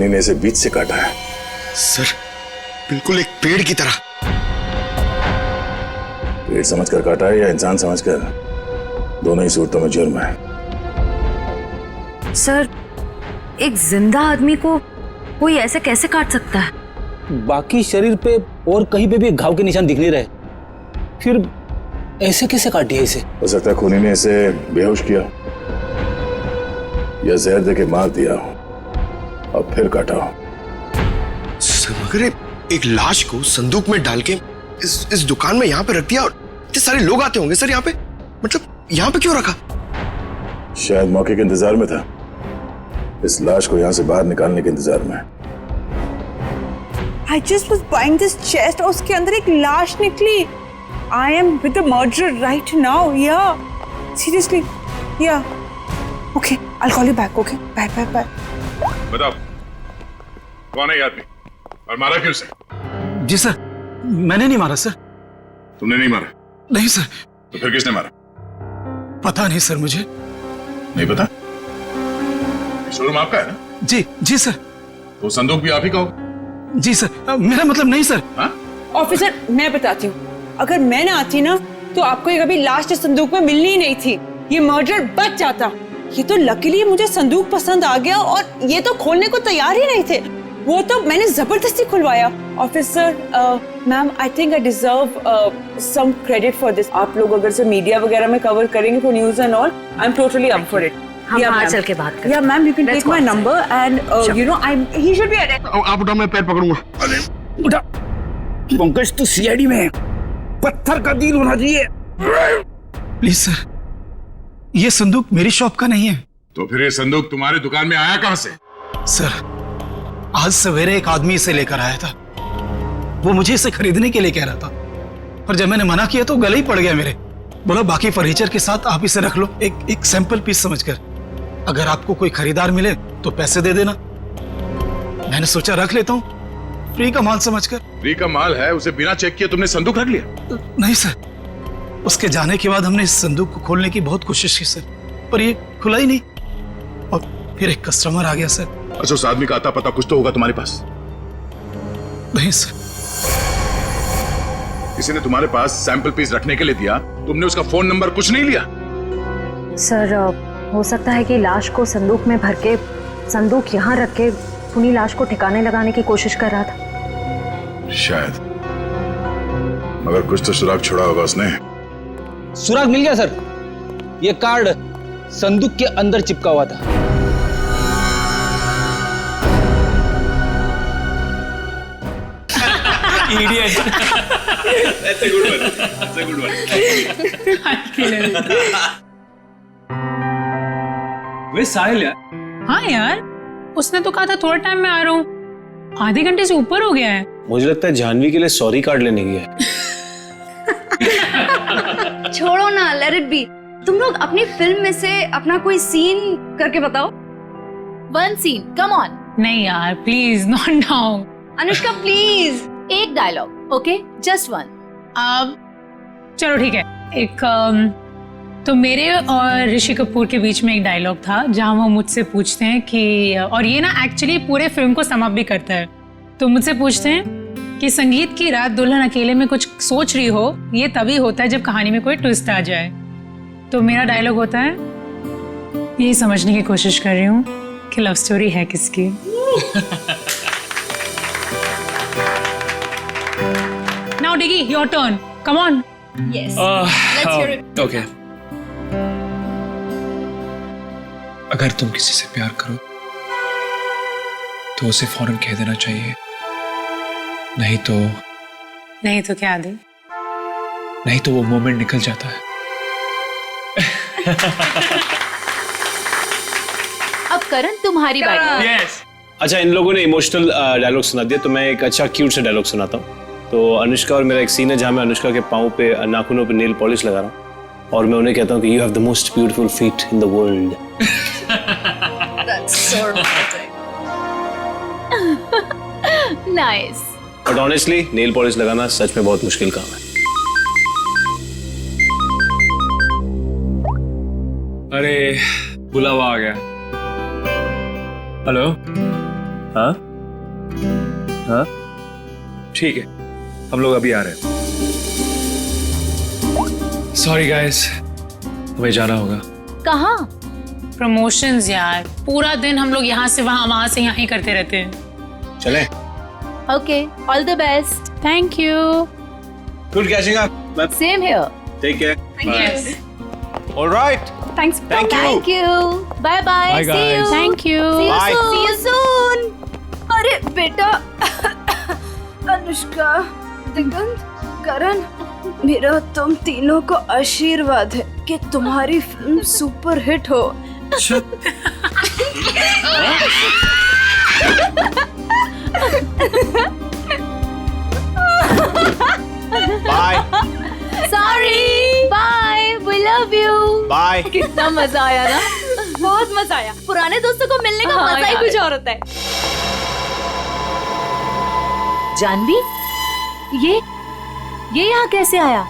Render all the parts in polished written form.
खूनी ने इसे बीच से काटा है। सर बिल्कुल एक पेड़ की तरह। पेड़ समझकर काटा है या इंसान समझकर, दोनों ही सूरतों में जुर्म है। सर, एक जिंदा आदमी को कोई ऐसे कैसे काट सकता है? बाकी शरीर पे और कहीं पे भी घाव के निशान दिख नहीं रहे, फिर ऐसे कैसे काट दिया इसे? हो सकता है खूनी ने इसे बेहोश किया या जहर देके मार दिया और फिर काटा हो। सर मगर एक लाश को संदूक में डाल के इस दुकान में यहाँ पे रख दिया और इतने सारे लोग आते होंगे सर यहाँ पे, मतलब यहाँ पे क्यों रखा? शायद मौके के इंतजार में था, इस लाश को यहाँ से बाहर निकालने के इंतजार में। I just was buying this chest और उसके अंदर एक लाश निकली। I am with the murderer right now. Yeah, seriously. Yeah. Okay, I'll call you back. Okay, bye, bye, bye. बताओ कौन है ये आदमी और मारा क्यों उसे? जी सर, मैंने नहीं मारा सर। तुमने नहीं मारा? नहीं सर। तो फिर किसने मारा? पता नहीं सर, मुझे नहीं पता? शोरूम आपका है ना? जी जी सर। तो संदूक भी आप ही का होगा? जी सर, मेरा मतलब नहीं सर। ऑफिसर, मैं बताती हूँ, अगर मैं ना आती ना तो आपको ये कभी लाश इस संदूक में मिलनी ही नहीं थी, ये मर्डर बच जाता। ये तो लकीली मुझे संदूक पसंद आ गया और ये तो खोलने को तैयार ही नहीं थे, वो तो मैंने जबरदस्ती खुलवाया। Officer, ma'am, I think I deserve some credit for this. आप लोग अगर से मीडिया वगैरह में कवर करेंगे for news and all, I am totally up for it. हम बाहर चल के बात करें। Yeah, ma'am, you can take my number and you know, he should be arrested. आप उठा, मैं पैर पकड़ूंगा। उठा। पंकज तो सीआईडी में है, पत्थर का दिल होना चाहिए। प्लीज सर, ये संदूक मेरी शॉप का नहीं है। तो फिर ये संदूक तुम्हारी दुकान में आया कहां से? सर, आज सवेरे एक आदमी इसे लेकर आया था, वो मुझे इसे खरीदने के लिए कह रहा था, पर जब मैंने मना किया तो गले ही पड़ गया मेरे। बोला बाकी फर्नीचर के साथ आप इसे रख लो, एक सैंपल पीस समझकर, अगर आपको कोई खरीदार मिले तो पैसे दे देना। मैंने सोचा रख लेता हूँ, फ्री का माल समझकर। फ्री का माल है, उसे बिना चेक किए तुमने संदूक रख लिया? नहीं सर, उसके जाने के बाद हमने इस संदूक को खोलने की बहुत कोशिश की सर, पर ये खुला ही नहीं, और फिर एक कस्टमर आ गया सर। अच्छा, उस आदमी का आता पता कुछ तो होगा तुम्हारे पास? नहीं सर। किसी ने तुम्हारे पास सैंपल पीस रखने के लिए दिया, तुमने उसका फोन नंबर कुछ नहीं लिया? सर, हो सकता है कि लाश को संदूक में भर के संदूक यहाँ रख के खूनी लाश को ठिकाने लगाने की कोशिश कर रहा था। शायद, मगर कुछ तो सुराग छोड़ा होगा उसने। सुराग मिल गया सर, ये कार्ड संदूक के अंदर चिपका हुआ था। Idiot. That's a good one. That's a good one. वे साहिल यार। हाँ यार, उसने तो कहा था थोड़ा टाइम में आ रहा हूँ, आधे घंटे से ऊपर हो गया है। मुझे लगता है जानवी के लिए सॉरी कार्ड लेने गया है। छोड़ो ना, लेट इट बी। तुम लोग अपनी फिल्म में से अपना कोई सीन करके बताओ। One scene, come on. नहीं यार, please not now. Anushka please, एक डायलॉग, ओके, जस्ट वन। अब चलो ठीक है, एक तो मेरे और ऋषि कपूर के बीच में एक डायलॉग था जहां वो मुझसे पूछते हैं कि, और ये ना एक्चुअली पूरे फिल्म को सम अप भी करता है, तो मुझसे पूछते हैं कि संगीत की रात दुल्हन अकेले में कुछ सोच रही हो, ये तभी होता है जब कहानी में कोई ट्विस्ट आ जाए। तो मेरा डायलॉग होता है, यही समझने की कोशिश कर रही हूँ कि लव स्टोरी है किसकी। Now Diggy, your turn. Come on. Yes. Let's hear it. Okay. अगर तुम किसी से प्यार करो तो उसे फौरन कह देना चाहिए, नहीं तो क्या दे? नहीं तो वो मोमेंट निकल जाता है। अब करण तुम्हारी बारी। Yes. अच्छा, इन लोगों ने इमोशनल डायलॉग सुना दिया, तो मैं एक अच्छा क्यूट सा डायलॉग सुनाता हूँ। तो अनुष्का और मेरा एक सीन है जहाँ मैं अनुष्का के पाँव पे, नाखूनों पे नेल पॉलिश लगा रहा हूँ और मैं उन्हें कहता हूँ कि you have the most beautiful feet in the world. That's so romantic. Nice. But honestly nail polish लगाना सच में बहुत मुश्किल काम है। अरे बुलावा आ गया। हेलो, हाँ हाँ ठीक है, हम लोग अभी आ रहे हैं। सॉरी गाइस, हमें जाना होगा। कहाँ? प्रमोशंस यार, पूरा दिन हम लोग यहाँ से वहाँ से यहाँ ही करते रहते हैं। चले। Okay, all the best. Thank you. Good catching up. Same here. Take care. Yes, alright, thanks. Thank you. Thank you. Bye bye. Bye, see guys. You. Thank you. Bye. See you soon. अरे बेटा, अनुष्का, दिगंत, करण, मेरा तुम तीनों को आशीर्वाद है कि तुम्हारी फिल्म सुपर हिट हो। Bye sorry. Bye. We love you. Bye. कितना मजा आया ना। बहुत मजा आया। पुराने दोस्तों को मिलने का हाँ मजा ही यार। कुछ और होता है। जानवी, ये यहाँ कैसे आया?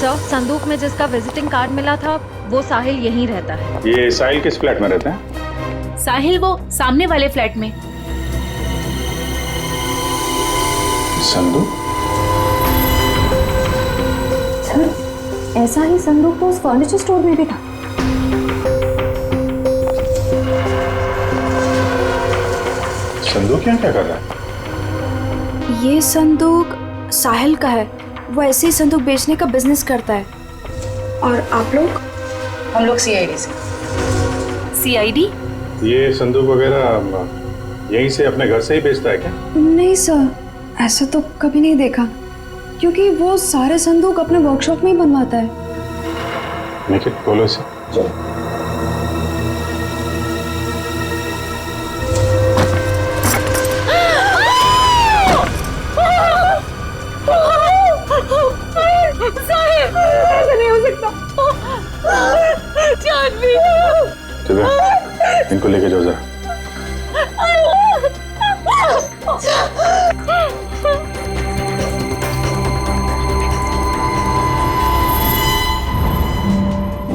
सर, संदूक में जिसका विजिटिंग कार्ड मिला था वो साहिल यहीं रहता है। ये साहिल किस फ्लैट में रहते हैं? साहिल वो सामने वाले फ्लैट में। संदूक? सर, ऐसा ही संदूक तो उस फर्नीचर स्टोर में भी था। संदूक यहाँ क्या कर रहा है? ये संदूक साहिल का है। वो ऐसे ही संदूक बेचने का बिजनेस करता है। और आप लोग? हम लोग सीआईडी से। सीआईडी? ये संदूक वगैरह यहीं से अपने घर से ही बेचता है क्या? नहीं सर, ऐसा तो कभी नहीं देखा, क्योंकि वो सारे संदूक अपने वर्कशॉप में ही बनवाता है। निखिल, बोलो इसे। चलो। नहीं हो सकता। जानवी, चलो, इनको लेके जाओ जरा।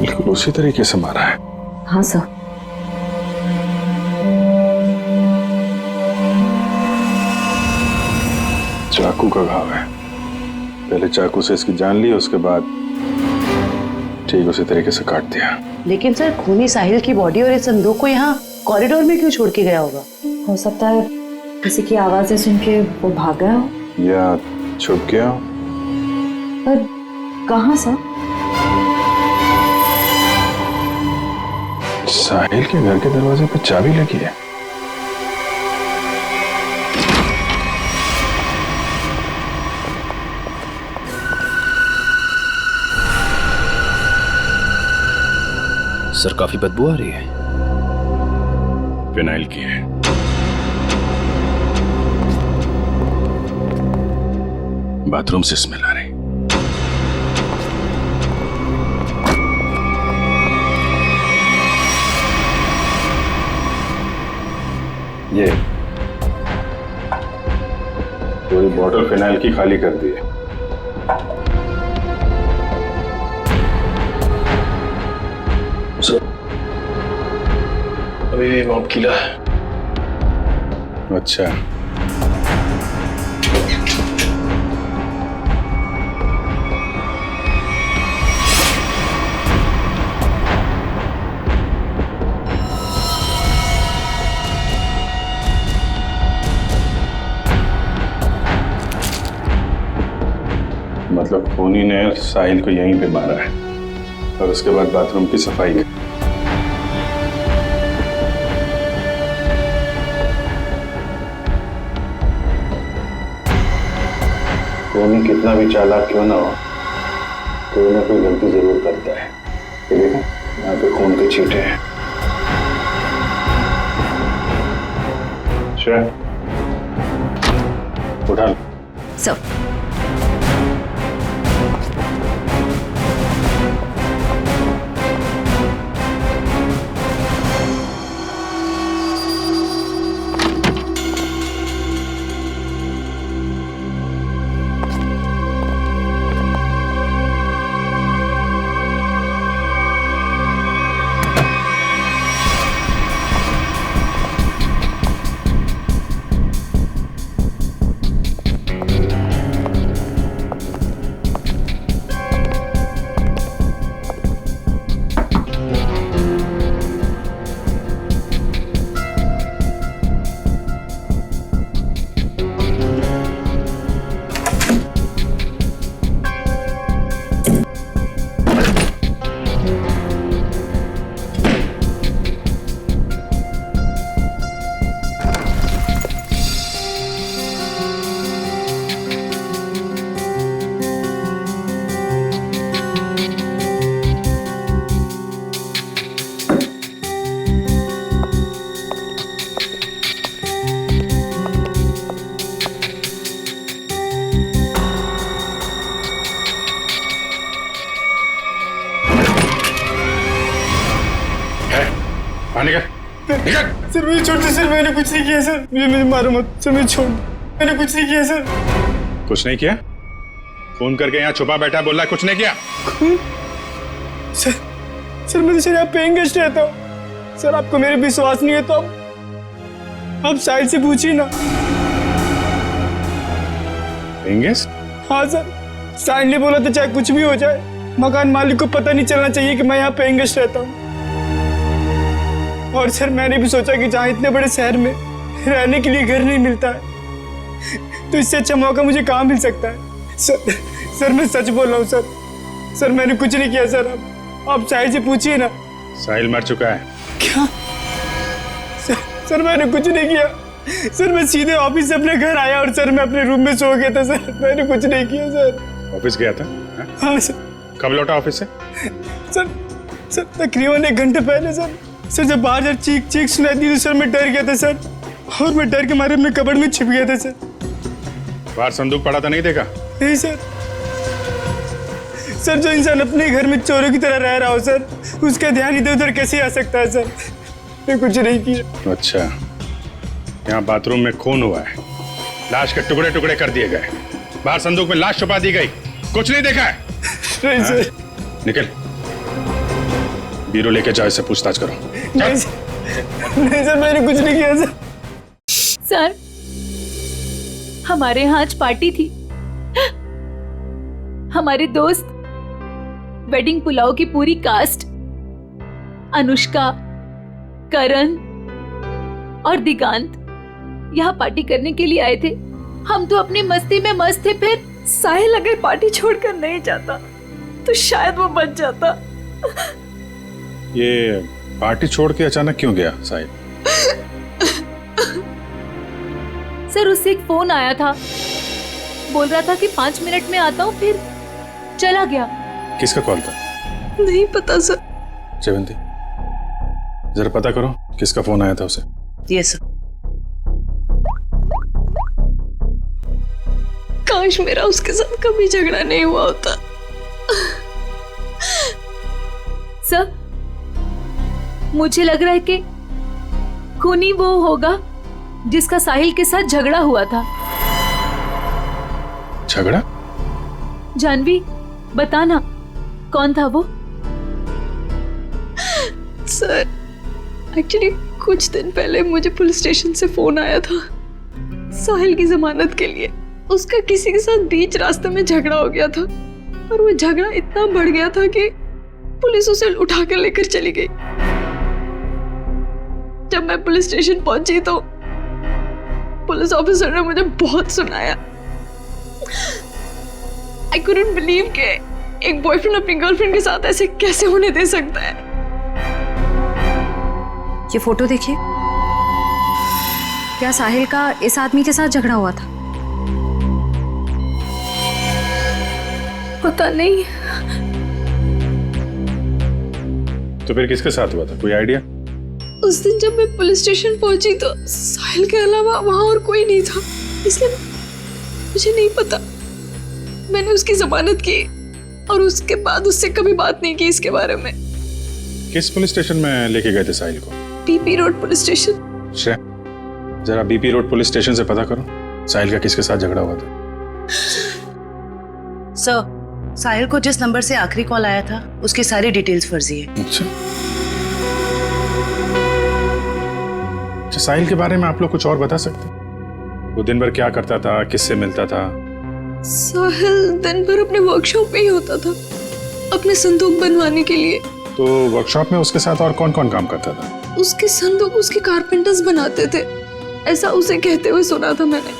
बिल्कुल उसी तरीके से मारा है। हाँ सर। चाकू का घाव है। पहले चाकू से इसकी जान ली, उसके बाद ठीक उसी तरीके से काट दिया। लेकिन सर, खूनी साहिल की बॉडी और इस संदूक को यहाँ कॉरिडोर में क्यों छोड़ के गया होगा? हो सकता है किसी की आवाजें सुन के वो भाग गया हो, या छुप गया हो। पर कहाँ सर? साहिल के घर के दरवाजे पे चाबी लगी है। सर, काफी बदबू आ रही है। फिनाइल की है। बाथरूम से स्मेल आ रही। ये पूरी बॉटल फिनाइल की खाली कर दी है। अभी भी मॉब किला है। अच्छा, मतलब खूनी ने साहिल को यहीं पे मारा है और उसके बाद बाथरूम की सफाई की। खूनी कितना भी चालाक क्यों ना हो, कोई ना कोई गलती जरूर करता है। ये देखो, यहाँ पे खून के छींटे हैं। श्रेया, उठा लो। सर, सर मुझे छोड़ दो सर, मैंने कुछ नहीं किया सर, मुझे मारो मत सर, मुझे छोड़, मैंने कुछ नहीं किया सर। कुछ नहीं किया? फोन करके यहाँ छुपा बैठा बोल रहा है कुछ नहीं किया? सर मैं तो सर यहाँ पेइंग गेस्ट रहता हूँ सर, आपको मेरे विश्वास नहीं है तो आप साहिल से पूछिए ना। पेंगेस? हाँ सर, साहिल ने बोला था चाहे कुछ भी हो जाए मकान मालिक को पता नहीं चलना चाहिए कि मैं यहाँ पेइंग गेस्ट रहता हूँ। और सर मैंने भी सोचा कि जहाँ इतने बड़े शहर में रहने के लिए घर नहीं मिलता है तो इससे अच्छा मौका मुझे कहाँ मिल सकता है। सर मैं सच बोल रहा हूँ सर मैंने कुछ नहीं किया सर, आप साहिल से पूछिए ना। साहिल मर चुका है। क्या? सर मैंने कुछ नहीं किया सर, मैं सीधे ऑफिस से अपने घर आया और सर मैं अपने रूम में सो गया था सर, मैंने कुछ नहीं किया सर। ऑफिस गया था? हाँ सर। कब लौटा ऑफिस से? सर तकरीबन 1 घंटे पहले सर। जब बाहर चीख सुनाई दी तो सर मैं डर गया था सर, और मैं डर के मारे अपने कबर्ड में छिप गया था सर। बाहर संदूक पड़ा था नहीं देखा? नहीं सर जो इंसान अपने घर में चोरों की तरह रह रहा हो सर, उसका ध्यान इधर उधर कैसे आ सकता है सर, मैं कुछ नहीं किया। अच्छा, यहाँ बाथरूम में खून हुआ है, लाश के टुकड़े टुकड़े कर दिए गए, बाहर संदूक में लाश छुपा दी गई, कुछ नहीं देखा है? नहीं सर। निकल, बीरो लेके जाओ, इससे पूछताछ करो। नहीं सर मैंने कुछ नहीं किया सर। सर हमारे यहाँ आज पार्टी थी, हमारे दोस्त वेडिंग पुलाव की पूरी कास्ट, अनुष्का, करण और दिगांत यहाँ पार्टी करने के लिए आए थे। हम तो अपनी मस्ती में मस्त थे, फिर साहिल अगर पार्टी छोड़कर नहीं जाता तो शायद वो बच जाता। ये पार्टी छोड़ के अचानक क्यों गया साहिल? सर उससे एक फोन आया था, बोल रहा था कि 5 मिनट में आता हूँ, फिर चला गया। किसका कॉल था? नहीं पता सर। जयवंती जरा पता करो किसका फोन आया था उसे। Yes sir. काश मेरा उसके साथ कभी झगड़ा नहीं हुआ होता। सर मुझे लग रहा है कि खूनी वो होगा जिसका साहिल के साथ झगड़ा हुआ था। झगड़ा? जानवी बताना कौन था वो? सर एक्चुअली कुछ दिन पहले मुझे पुलिस स्टेशन से फोन आया था साहिल की जमानत के लिए। उसका किसी के साथ बीच रास्ते में झगड़ा हो गया था और वो झगड़ा इतना बढ़ गया था कि पुलिस उसे उठा कर लेकर चली गई। जब मैं पुलिस स्टेशन पहुंची तो पुलिस ऑफिसर ने मुझे बहुत सुनाया। I couldn't believe कि एक बॉयफ्रेंड अपनी गर्लफ्रेंड के साथ ऐसे कैसे होने दे सकता है। ये फोटो देखिए, क्या साहिल का इस आदमी के साथ झगड़ा हुआ था? पता नहीं। तो फिर किसके साथ हुआ था, कोई आइडिया? उस दिन जब मैं पुलिस स्टेशन पहुंची तो साहिल के अलावा वहां और कोई नहीं था, इसलिए मुझे नहीं पता। मैंने उसकी जमानत की और उसके बाद उससे कभी बात नहीं की इसके बारे में। किस पुलिस स्टेशन में लेके गए थे साहिल को? BP road police station. जरा बीपी रोड पुलिस स्टेशन से पता करो साहिल का किसके साथ झगड़ा हुआ था। सर साहिल को जिस नंबर से आखिरी कॉल आया था उसकी सारी डिटेल्स फर्जी है। अच्छा, साहिल के बारे में आप लोग कुछ और बता सकते? वो दिन भर क्या करता था, किससे मिलता था? साहिल दिन भर अपने वर्कशॉप में ही होता था अपने संदूक बनवाने के लिए। तो वर्कशॉप में उसके साथ और कौन कौन काम करता था? उसके संदूक उसके कारपेंटर्स बनाते थे, ऐसा उसे कहते हुए सुना था मैंने,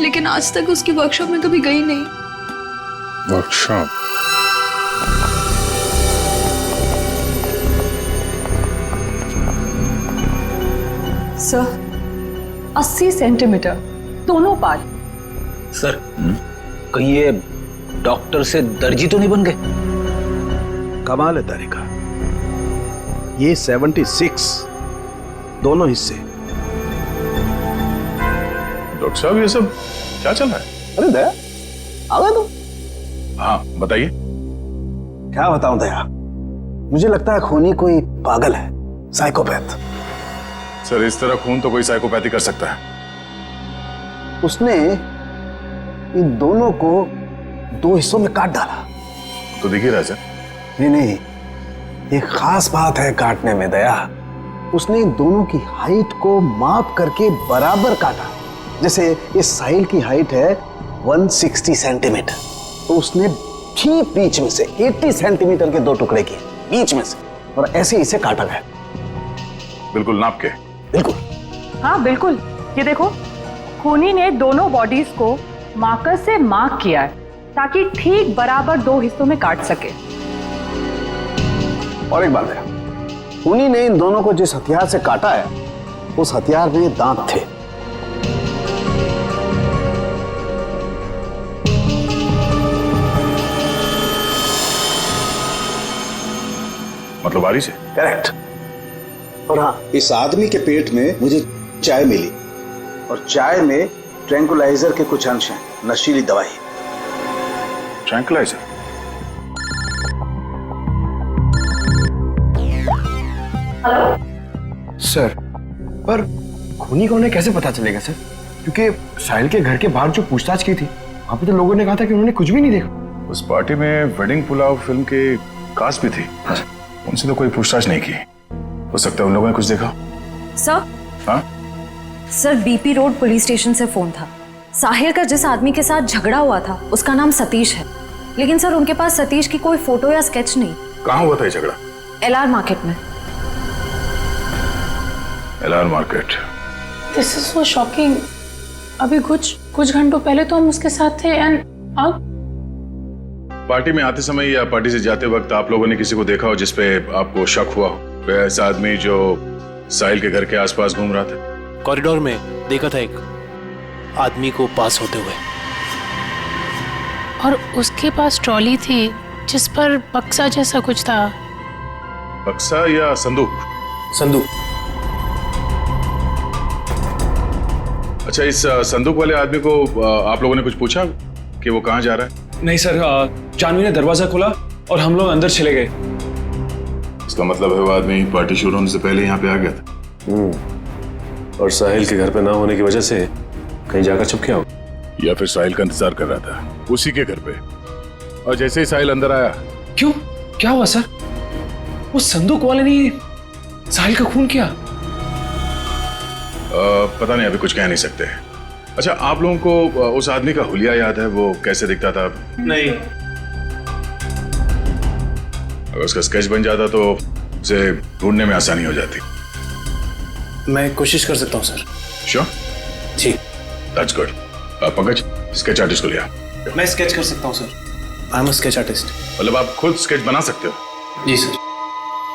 लेकिन आज तक उसकी वर्कशॉप में कभी गई नहीं। वर्कशॉप? सर 80 सेंटीमीटर दोनों पार्ट। सर कहीं ये डॉक्टर से दर्जी तो नहीं बन गए? कमाल है तारिका, ये 76 दोनों हिस्से। डॉक्टर साहब ये सब क्या चल रहा है? अरे दया आ गए तुम? हाँ बताइए। क्या बताऊं दया, मुझे लगता है खूनी कोई पागल है, साइकोपैथ। सर इस तरह खून तो कोई साइकोपैथी कर सकता है। उसने इन दोनों को 2 हिस्सों में काट डाला। तो दिख ही रहा है सर। नहीं, एक खास बात है काटने में दया। उसने इन दोनों की हाइट को माप करके बराबर काटा। जैसे इस साहिल की हाइट है 160 सेंटीमीटर, तो उसने ठीक बीच में से 80 सेंटीमीटर के 2 टुकड़े किए बीच में से, और ऐसे इसे काटा गया। बिल्कुल नाप के। बिल्कुल। हाँ बिल्कुल, ये देखो, खूनी ने दोनों बॉडीज को मार्कर से मार्क किया है ताकि ठीक बराबर 2 हिस्सों में काट सके। और एक बात है, खूनी ने इन दोनों को जिस हथियार से काटा है उस हथियार में दांत थे। मतलब बारी से? करेक्ट। और हाँ, इस आदमी के पेट में मुझे चाय मिली, और चाय में ट्रैंकुलाइजर के कुछ अंश हैं, नशीली दवाई। ट्रैंकुलाइजर? सर, पर खूनी को उन्हें कैसे पता चलेगा सर? क्योंकि साहिल के घर के बाहर जो पूछताछ की थी, वहां पे तो लोगों ने कहा था कि उन्होंने कुछ भी नहीं देखा। उस पार्टी में वेडिंग पुलाव फिल्म के कास्ट भी थी। हाँ। उनसे तो कोई पूछताछ नहीं की। हो सकता है उन लोगों ने कुछ देखा। सर? हाँ? Sir, BP road police station से फोन था। साहिल का जिस आदमी के साथ झगड़ा हुआ था उसका नाम सतीश है, लेकिन सर उनके पास सतीश की कोई फोटो या स्केच नहीं। कहाँ हुआ था ये झगड़ा? LR मार्केट में। LR market? This is so shocking. अभी कुछ घंटों पहले तो हम उसके साथ थे, एंड अब पार्टी में आते समय या पार्टी से जाते वक्त आप लोगों ने किसी को देखा हो जिसपे आपको शक हुआ हो? वह ऐसा आदमी जो साहिल के घर के आसपास घूम रहा था। कॉरिडोर में देखा था एक आदमी को पास होते हुए, और उसके पास ट्रॉली थी जिस पर बक्सा जैसा कुछ था। बक्सा या संदूक? संदूक। अच्छा, इस संदूक वाले आदमी को आप लोगों ने कुछ पूछा कि वो कहाँ जा रहा है? नहीं सर, जानवी ने दरवाजा खोला और हम लोग अंदर चले गए। इसका मतलब है वो आदमी पार्टी शुरू होने से पहले यहाँ पे आ गया था। और साहिल के घर पे ना होने की वजह से कहीं जाकर छुप गया हो, या फिर साहिल का इंतजार कर रहा था उसी के घर पे, और जैसे ही साहिल अंदर आया। क्यों? क्या हुआ सर? वो संदूक वाले ने साहिल का खून किया? पता नहीं, अभी कुछ कह नहीं सकते। अच्छा, आप लोगों को उस आदमी का हुलिया याद है? वो कैसे दिखता था? नहीं। अगर उसका स्केच बन जाता तो उसे ढूंढने में आसानी हो जाती। मैं कोशिश कर सकता हूँ सर। श्योर? जी। That's good. Pankaj, sketch artist को लिया। मैं स्केच कर सकता हूँ sir. I am a sketch artist. मतलब आप खुद स्केच बना सकते हो? जी sir.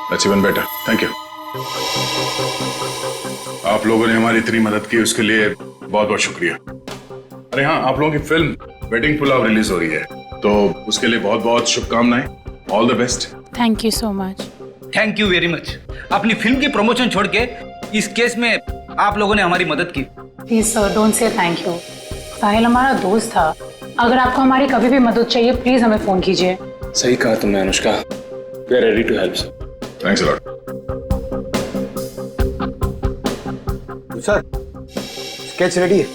That's even better, thank you. आप लोगों ने हमारी इतनी मदद की, उसके लिए बहुत बहुत शुक्रिया। अरे हाँ, आप लोगों की फिल्म वेडिंग पुलाव रिलीज हो रही है, तो उसके लिए बहुत बहुत शुभकामनाएं। All the best. Thank you so much. Thank you very much. अपनी फिल्म की प्रमोशन छोड़ के इस केस में आप लोगों ने हमारी मदद की। Please sir, don't say thank you. Sahil हमारा दोस्त था। अगर आपको हमारी कभी भी मदद चाहिए, प्लीज हमें फोन कीजिए। सही कहा तुमने Anushka. We are ready to help sir. Thanks a lot. Sir, sketch ready है।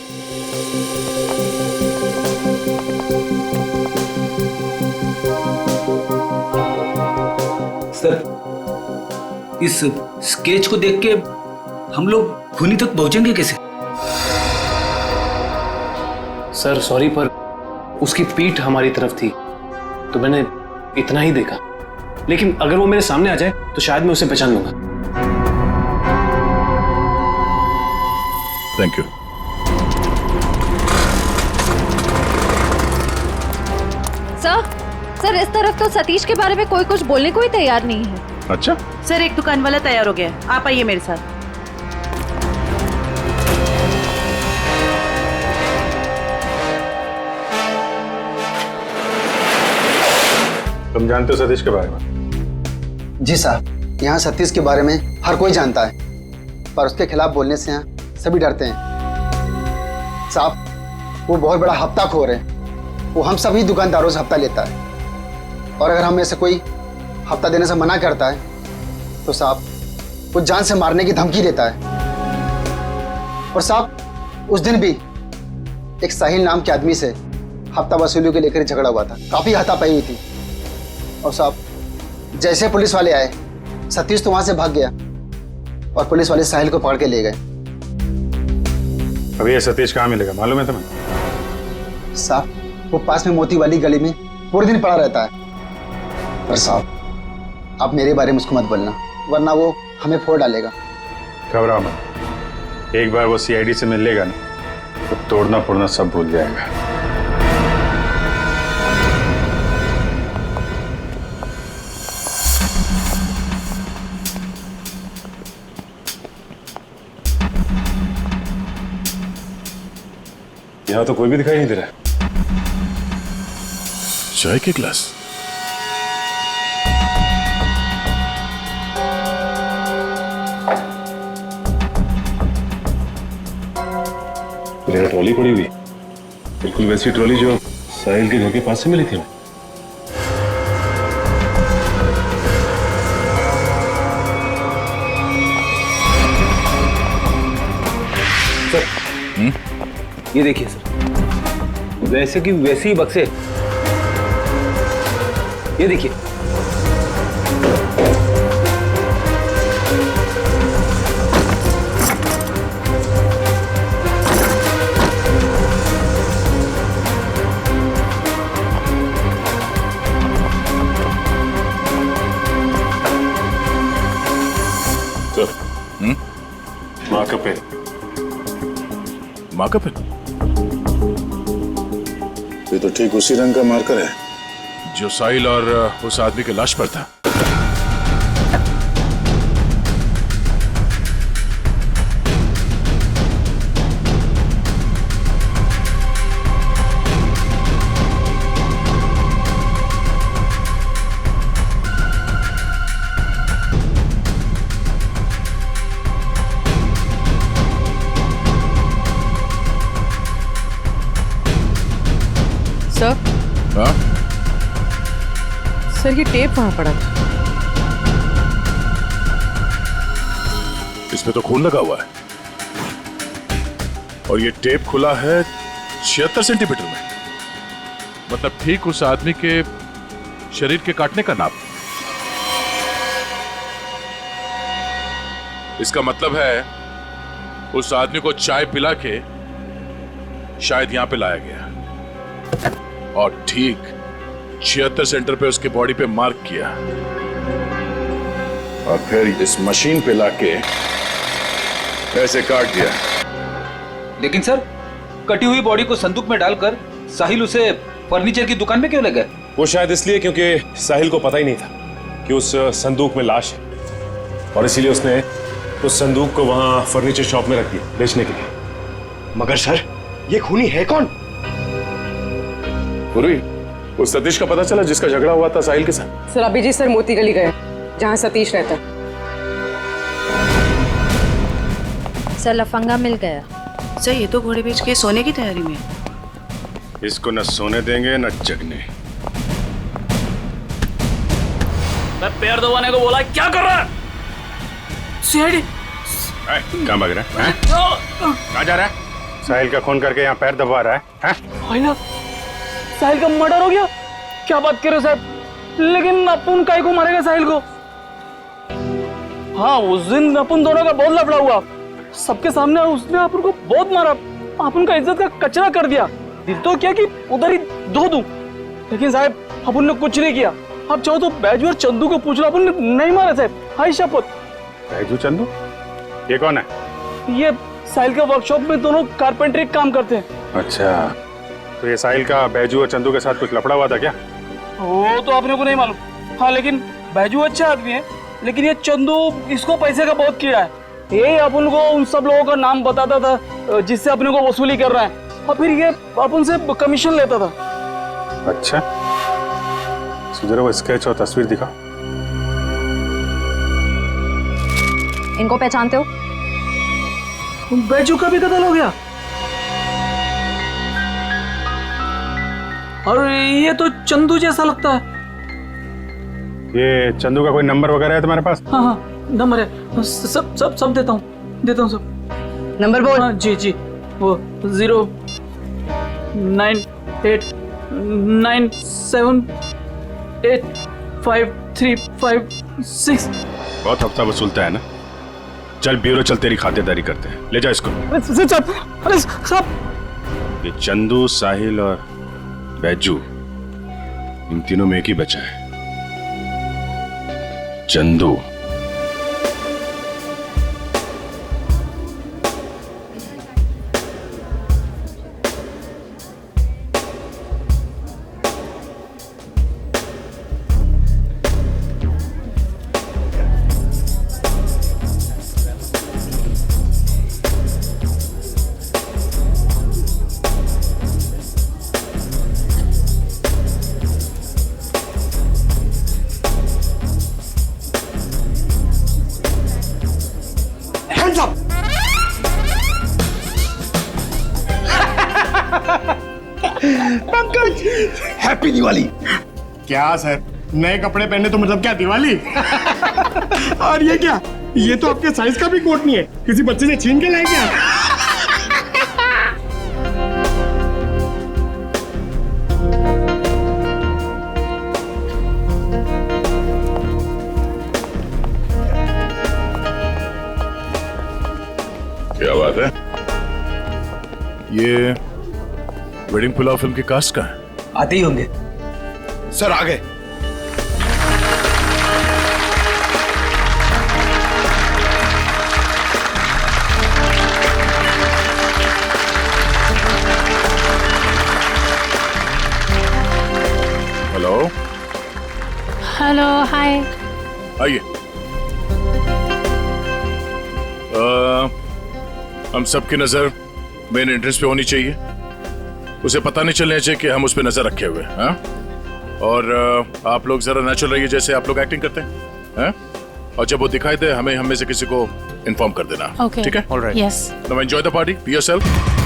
सर, इस स्केच को देख के हम लोग खूनी तक पहुंचेंगे कैसे? सर सॉरी, पर उसकी पीठ हमारी तरफ थी तो मैंने इतना ही देखा, लेकिन अगर वो मेरे सामने आ जाए तो शायद मैं उसे पहचान लूंगा। Thank you. सर, इस तरफ तो सतीश के बारे में कोई कुछ बोलने को ही तैयार नहीं है। अच्छा सर, एक दुकान वाला तैयार हो गया, आप आइए मेरे साथ। तुम जानते हो सतीश के बारे में? जी साहब, यहाँ सतीश के बारे में हर कोई जानता है, पर उसके खिलाफ बोलने से यहाँ सभी डरते हैं। साहब, वो बहुत बड़ा हफ्ताखोर है। वो हम सभी दुकानदारों से हफ्ता लेता है, और अगर हम में से कोई हफ्ता देने से मना करता है तो साहब वो जान से मारने की धमकी देता है। और साहब उस दिन भी एक साहिल नाम के आदमी से हफ्ता वसूली को लेकर झगड़ा हुआ था, काफी हाथापाई हुई थी। और साहब जैसे पुलिस वाले आए, सतीश तो वहां से भाग गया और पुलिस वाले साहिल को पकड़ के ले गए। अभी ये सतीश कहाँ मिलेगा मालूम है तुम्हें? साहब वो पास में मोती वाली गली में पूरे दिन पड़ा रहता है। पर साहब आप मेरे बारे में उसको मत बोलना, वरना वो हमें फोड़ डालेगा। घबराओ मत, एक बार वो सीआईडी से मिल लेगा ना तो तोड़ना फोड़ना सब भूल जाएगा। यहां तो कोई भी दिखाई नहीं दे रहा। चाय के ग्लास, ट्रॉली पड़ी हुई, बिल्कुल वैसी ट्रॉली जो साहिल के घर के पास से मिली थी। सर ये देखिए सर, वैसे की वैसे ही बक्से, ये देखिए। मार्कअप है, मार्कअप है। ये तो ठीक उसी रंग का मार्कर है जो साहिल और उस आदमी के लाश पर था। सर, हाँ? सर ये टेप वहां पड़ा था। इसमें तो खून लगा हुआ है और ये टेप खुला है 76 सेंटीमीटर में, मतलब ठीक उस आदमी के शरीर के काटने का नाप। इसका मतलब है उस आदमी को चाय पिला के शायद यहां पे लाया गया और ठीक 76 सेंटर पे उसके बॉडी पे मार्क किया और फिर इस मशीन पे लाके ऐसे काट दिया। लेकिन सर, कटी हुई बॉडी को संदूक में डालकर साहिल उसे फर्नीचर की दुकान में क्यों ले गए? वो शायद इसलिए क्योंकि साहिल को पता ही नहीं था कि उस संदूक में लाश है और इसीलिए उसने उस संदूक को वहां फर्नीचर शॉप में रख दिया बेचने के लिए। मगर सर ये खूनी है कौन? पूर्वी, उस सतीश का पता चला जिसका झगड़ा हुआ था साहिल के साथ? सर अभी जी सर मोती गली गए जहाँ सतीश रहता। सर लफंगा मिल गया। सर ये तो घोड़े बेच के सोने की तैयारी में। इसको न सोने देंगे न जगने। मैं पैर दबाने को बोला, क्या कर रहा है? सीआईडी कहाँ भाग रहा है? कहाँ जा रहा है? साहिल का खून करके यहाँ पैर दबा रहा है? ना साहिल का मर्डर हो गया? क्या बात कर रहे हो साहब? लेकिन अपन काहे को मारेगा साहिल को? हाँ उस दिन अपन दोनों का बहुत लफड़ा हुआ, सबके सामने उसने अपन को बहुत मारा, अपन का इज्जत का कचरा कर दिया। दिल तो क्या कि उधर ही धो दूं, लेकिन साहब अपन ने कुछ नहीं किया। आप चाहो तो बैजू और चंदू को पूछ लो, अपन ने नहीं मारा साहब, हाय शपथ। बैजू चंदू ये कौन है? ये साहिल का वर्कशॉप में दोनों कारपेंटरी काम करते हैं। अच्छा, तो ये साहिल का बैजू और चंदू के साथ कुछ लफड़ा हुआ था क्या? वो तो आपने को नहीं मालूम। हाँ लेकिन बैजू अच्छा आदमी है, लेकिन ये चंदू इसको पैसे का बहुत किया है। ये अपन को उन सब लोगों का नाम बताता था जिससे अपने को वसूली कर रहा है, और फिर ये अपन से कमीशन लेता था। अच्छा, जरा वो स्केच और तस्वीर दिखा। इनको पहचानते हो? बैजू का भी कत्ल हो गया और ये तो चंदू जैसा लगता है। ये चंदू का कोई नंबर वगैरह है तुम्हारे पास? हाँ हाँ नंबर है, सब देता हूँ सब। नंबर बोल। हाँ जी जी, वो 0 9 8 9 7 8 5 3 5 6। बहुत हफ्ता वसूलता है ना। चल ब्यूरो चल, तेरी खातिरदारी करते हैं। ले जा इसको। अरे साहब, ये चंदू, साहिल और बैजू, इन तीनों में एक ही बचा है, चंदू। पंकज, हैप्पी दिवाली। क्या सर, नए कपड़े पहने तो मतलब क्या दिवाली? और ये क्या, ये तो आपके साइज का भी कोट नहीं है, किसी बच्चे से छीन के लाए क्या? क्या बात है? ये वेडिंग पुलाव फिल्म की कास्ट का है? आते ही होंगे सर। आ गए। हेलो हेलो, हाय। आइए। हम सबकी नजर मेन एंट्रेंस पे होनी चाहिए। उसे पता नहीं चलना चाहिए कि हम उस पे नजर रखे हुए हैं। और आप लोग जरा नेचुरल रहिए, जैसे आप लोग एक्टिंग करते हैं। और जब वो दिखाई दे हमें हम में से किसी को इन्फॉर्म कर देना। Okay. ठीक है? Alright. Yes. Now enjoy the party, be yourself.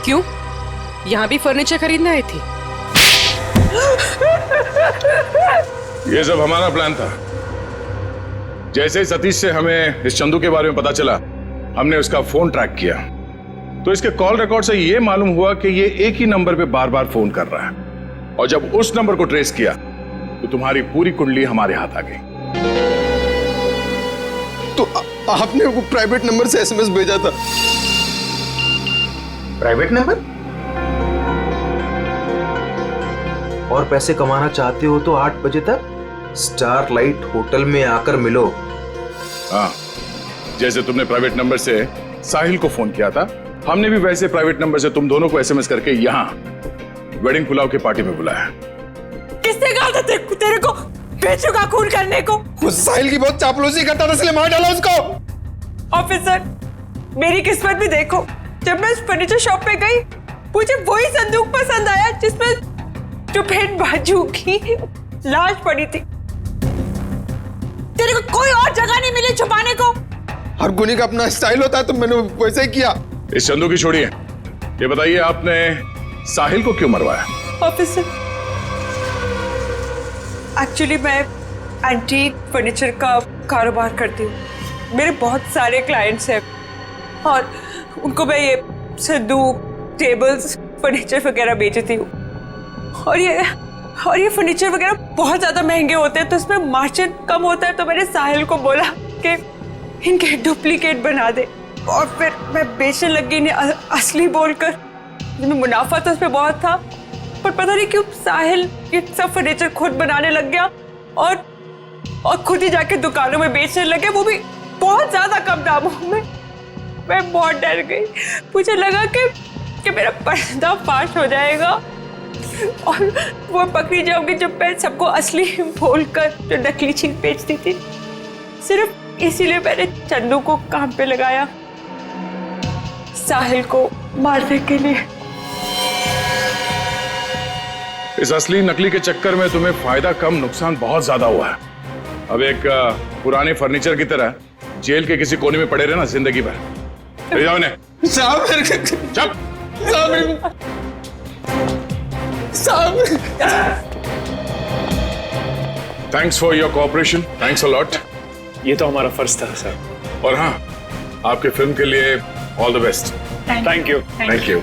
क्यों? यहाँ भी फर्नीचर खरीदने आई थी? ये सब हमारा प्लान था। जैसे ही सतीश से हमें इस चंदू के बारे में पता चला, हमने उसका फोन ट्रैक किया, तो इसके कॉल रिकॉर्ड से ये मालूम हुआ कि ये एक ही नंबर पे बार बार फोन कर रहा है। और जब उस नंबर को ट्रेस किया तो तुम्हारी पूरी कुंडली हमारे हाथ आ गई। तो आपने वो प्राइवेट नंबर से एसएमएस भेजा था? Private number? और पैसे कमाना चाहते हो तो 8 बजे तक स्टारलाइट होटल में आकर मिलो। हाँ, जैसे तुमने प्राइवेट नंबर से साहिल को फोन किया था, हमने भी वैसे प्राइवेट नंबर से तुम दोनों को एसएमएस करके यहाँ वेडिंग पुलाव की पार्टी में बुलाया। किसने कहा था तेरे को बेचू का खून करने को? वो साहिल की बहुत चापलूसी करता था, इसलिए मार डाला उसको। ऑफिसर, मेरी किस्मत भी देखो, जब मैं उस फर्नीचर शॉप पे गई, मुझे वही संदूक पसंद आया जिसमें टुपेन बाजू की लाश पड़ी थी। तेरे को कोई और जगह नहीं मिली छुपाने को? हर गुनी का अपना स्टाइल होता है, तो मैंने वैसे ही किया। इस चंदू की छोड़िए, ये बताइए आपने साहिल को क्यों मरवाया? ऑफिसर, एक्चुअली मैं एंटीक फर्नीचर का कारोबार करती हूँ। मेरे बहुत सारे क्लाइंट्स हैं और उनको मैं ये संदूक, टेबल्स, फर्नीचर वगैरह बेचती हूँ। और ये फर्नीचर वगैरह बहुत ज्यादा महंगे होते हैं, तो इसमें मार्जिन कम होता है। तो मैंने साहिल को बोला कि इनके डुप्लीकेट बना दे, और फिर मैं बेचने लगी इन्हें असली बोलकर। जिसमें मुनाफा तो उसमें बहुत था, पर पता नहीं क्यों साहिल ये सब फर्नीचर खुद बनाने लग गया और खुद ही जाके दुकानों में बेचने लगे, वो भी बहुत ज्यादा कम दामों में। मैं बहुत डर गई, मुझे लगा कि मेरा पर्दाफाश हो जाएगा और वो पकड़ी जाऊंगी जब मैं सबको असली बोलकर जो नकली चीज बेचती थी। सिर्फ इसीलिए मैंने चंदू को काम पे लगाया, साहिल को मारने के लिए। इस असली नकली के चक्कर में तुम्हें फायदा कम नुकसान बहुत ज्यादा हुआ है। अब एक पुराने फर्नीचर की तरह जेल के किसी कोने में पड़े रहना जिंदगी भर। ले जाओ इन्हें। चुप। Thanks for your cooperation, thanks a lot. ये तो हमारा फर्ज था सर। और हाँ, आपके फिल्म के लिए all the best. Thank you. Thank you.